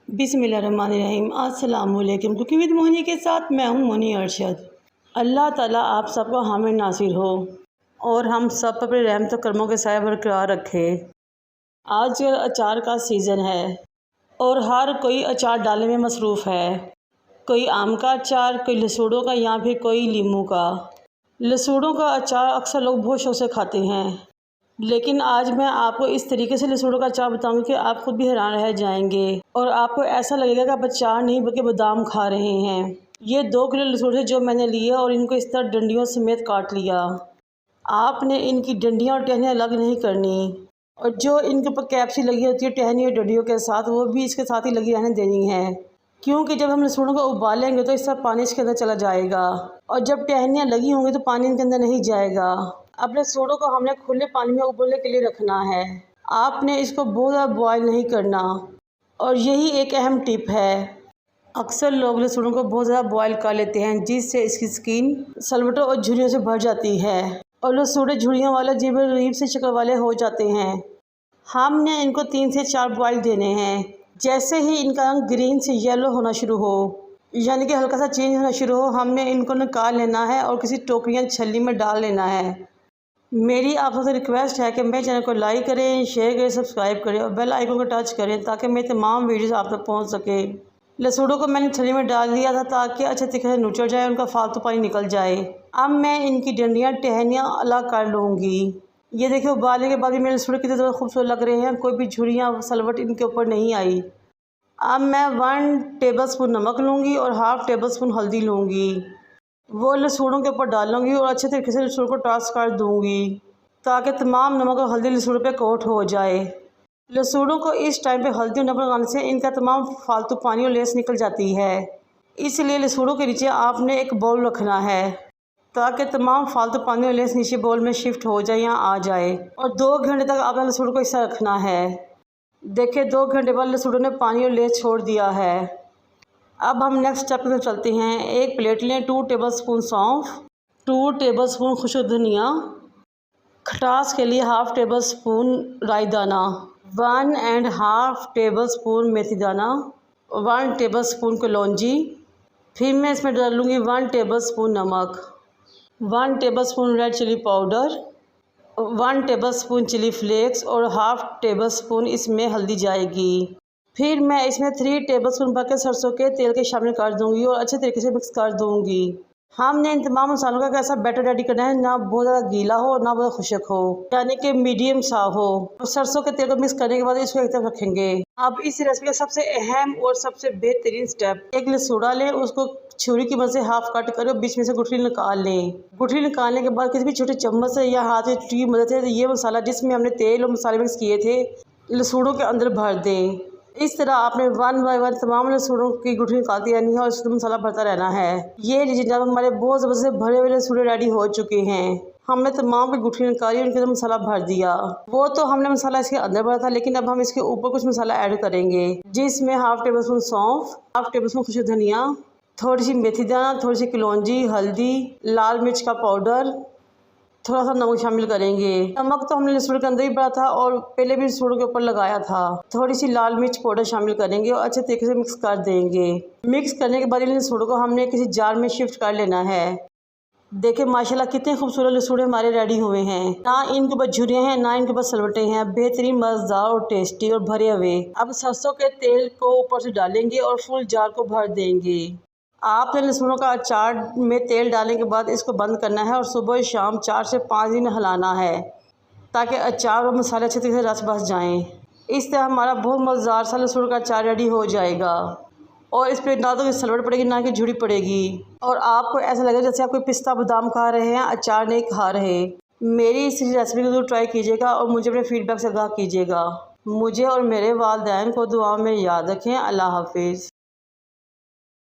बिस्मिल्लाहिर्रहमानिर्रहीम। अस्सलामुअलैकुम। Cooking with Mohini के साथ मैं हूँ मोनी अरशद। अल्लाह ताला आप सबको हामिल नासिर हो और हम सब पर रहमत व करमों के साए बरकरार रखे। आज अचार का सीज़न है और हर कोई अचार डालने में मसरूफ़ है। कोई आम का अचार, कोई लसूड़ों का या फिर कोई लीमू का। लसूड़ों का अचार अक्सर लोग बहुत शौक़ से खाते हैं, लेकिन आज मैं आपको इस तरीके से लसूड़ों का अचार बताऊंगी कि आप खुद भी हैरान रह जाएंगे और आपको ऐसा लगेगा कि आप अचार नहीं बल्कि बादाम खा रहे हैं। ये 2 किलो लसूड़े जो मैंने लिए और इनको इस तरह डंडियों समेत काट लिया। आपने इनकी डंडियाँ और टहनियाँ अलग नहीं करनी, और जो इनके ऊपर कैप्सी लगी होती है टहनी और डंडियों के साथ, वो भी इसके साथ ही लगी रहने देनी है, क्योंकि जब हम लसूड़ों को उबालेंगे तो इसका पानी इसके अंदर चला जाएगा और जब टहनियाँ लगी होंगी तो पानी इनके अंदर नहीं जाएगा। अब लसूड़ों को हमने खुले पानी में उबलने के लिए रखना है। आपने इसको बहुत ज़्यादा बॉयल नहीं करना, और यही एक अहम टिप है। अक्सर लोग लसूड़ों को बहुत ज़्यादा बॉयल कर लेते हैं, जिससे इसकी स्किन सलवटों और झुर्रियों से भर जाती है और लसूड़े झुर्रियों वाले अजीब गरीब से शक्ल वाले हो जाते हैं। हमने इनको 3 से 4 बॉयल देने हैं। जैसे ही इनका रंग ग्रीन से येलो होना शुरू हो, यानी कि हल्का सा चेंज होना शुरू हो, हमने इनको निकाल लेना है और किसी टोकरी या छल्ली में डाल लेना है। मेरी आप सबसे रिक्वेस्ट है कि मेरे चैनल को लाइक करें, शेयर करें, सब्सक्राइब करें और बेल आइकन को टच करें ताकि मेरे तमाम वीडियोस आप तक पहुंच सके। लसूड़ों को मैंने छल्ली में डाल दिया था ताकि अच्छे तरीके से नुचड़ जाए, उनका फालतू पानी निकल जाए। अब मैं इनकी डंडियाँ टहनियाँ अलग कर लूँगी। ये देखिए, उबालने के बाद भी मेरे लसूड़े कितने ज़्यादा खूबसूरत लग रहे हैं, कोई भी झुर्रियाँ सलवट इनके ऊपर नहीं आई। अब मैं 1 टेबलस्पून नमक लूँगी और हाफ़ टेबलस्पून हल्दी लूँगी। वो लसूड़ों के ऊपर डालूँगी और अच्छे तरीके से लसूड़ को टॉस कर दूँगी ताकि तमाम नमक और हल्दी लसूड़ों पे कोट हो जाए। लसूड़ों को इस टाइम पे हल्दी और नमक लगाने से इनका तमाम फालतू पानी और लेस निकल जाती है, इसलिए लसूड़ों के नीचे आपने एक बाउल रखना है ताकि तमाम फालतू पानी और लेस नीचे बाउल में शिफ्ट हो जाए या आ जाए। और 2 घंटे तक आपने लसूड़ों को इस तरह रखना है। देखिए, 2 घंटे बाद लसूड़ों ने पानी और लेस छोड़ दिया है। अब हम नेक्स्ट स्टेप में चलते हैं। एक प्लेट लें, 2 टेबलस्पून सौंफ, 2 टेबलस्पून खुशक धनिया, खटास के लिए हाफ़ टेबलस्पून राई दाना, 1.5 टेबलस्पून मेथी दाना, 1 टेबलस्पून कलौंजी। फिर मैं इसमें डालूँगी 1 टेबलस्पून नमक, 1 tablespoon red chilli powder, 1 tablespoon chilli flakes और हाफ़ टेबलस्पून इसमें हल्दी जाएगी। फिर मैं इसमें 3 टेबलस्पून भर के सरसों के तेल के शामिल कर दूंगी और अच्छे तरीके से मिक्स कर दूंगी। हमने इन तमाम मसालों का कैसा बैटर रेडी करना है, ना बहुत ज़्यादा गीला हो और ना बहुत खुशक हो, यानी कि मीडियम सा हो। और सरसों के तेल को मिक्स करने के बाद इसको एक तरफ रखेंगे। अब इस रेसिपी का सबसे अहम और सबसे बेहतरीन स्टेप, एक लसूड़ा लें, उसको छुरी की मदद से हाफ कट करें और बीच में से गुठली निकाल लें। गुठली निकालने के बाद किसी भी छोटे चम्मच से या हाथ की मदद से ये मसाला जिसमें हमने तेल और मसाले मिक्स किए थे लसूड़ों के अंदर भर दें। इस तरह आपने 1 बाय 1 तमाम लसूड़ों की गुठली निकालती रहनी है और इसमें मसाला भरता रहना है। ये जब हमारे बहुत ज़बरदस्त भरे हुए लसूड़े रेडी हो चुके हैं, हमने तमाम की गुठली निकाली, उनके अंदर मसाला भर दिया। वो तो हमने मसाला इसके अंदर भरा था, लेकिन अब हम इसके ऊपर कुछ मसाला ऐड करेंगे, जिसमें हाफ़ टेबलस्पून सौंफ, हाफ़ टेबलस्पून खुशक धनिया, थोड़ी सी मेथी दाना, थोड़ी सी कलौंजी, हल्दी, लाल मिर्च का पाउडर, थोड़ा सा नमक शामिल करेंगे। नमक तो हमने लसूड़ के अंदर ही भरा था और पहले भी लसूड़ के ऊपर लगाया था। थोड़ी सी लाल मिर्च पाउडर शामिल करेंगे और अच्छे तरीके से मिक्स कर देंगे। मिक्स करने के बाद इन लसूड़ों को हमने किसी जार में शिफ्ट कर लेना है। देखिए, माशाल्लाह कितने खूबसूरत लसूड़े हमारे रेडी हुए हैं। ना इनके ऊपर झुर्रियाँ हैं, ना इनके ऊपर सलवटें हैं, बेहतरीन, मज़ेदार और टेस्टी और भरे हुए। अब सरसों के तेल को ऊपर से डालेंगे और फुल जार को भर देंगे। आपने लसूड़ों का अचार में तेल डालने के बाद इसको बंद करना है और सुबह शाम 4 से 5 दिन हिलाना है ताकि अचार और मसाले अच्छे तरीके से रस बस जाएँ। इस तरह हमारा बहुत मज़ेदार सा लसूड़ का अचार रेडी हो जाएगा और इस पर ना तो सलवट पड़ेगी ना कि झुड़ी पड़ेगी, और आपको ऐसा लगेगा जैसे आप कोई पिस्ता बादाम खा रहे हैं, अचार नहीं खा रहे। मेरी इस रेसिपी को जरूर ट्राई कीजिएगा और मुझे अपने फीडबैक से आगाह कीजिएगा। मुझे और मेरे वालिदैन को दुआ में याद रखें। अल्लाह हाफिज़।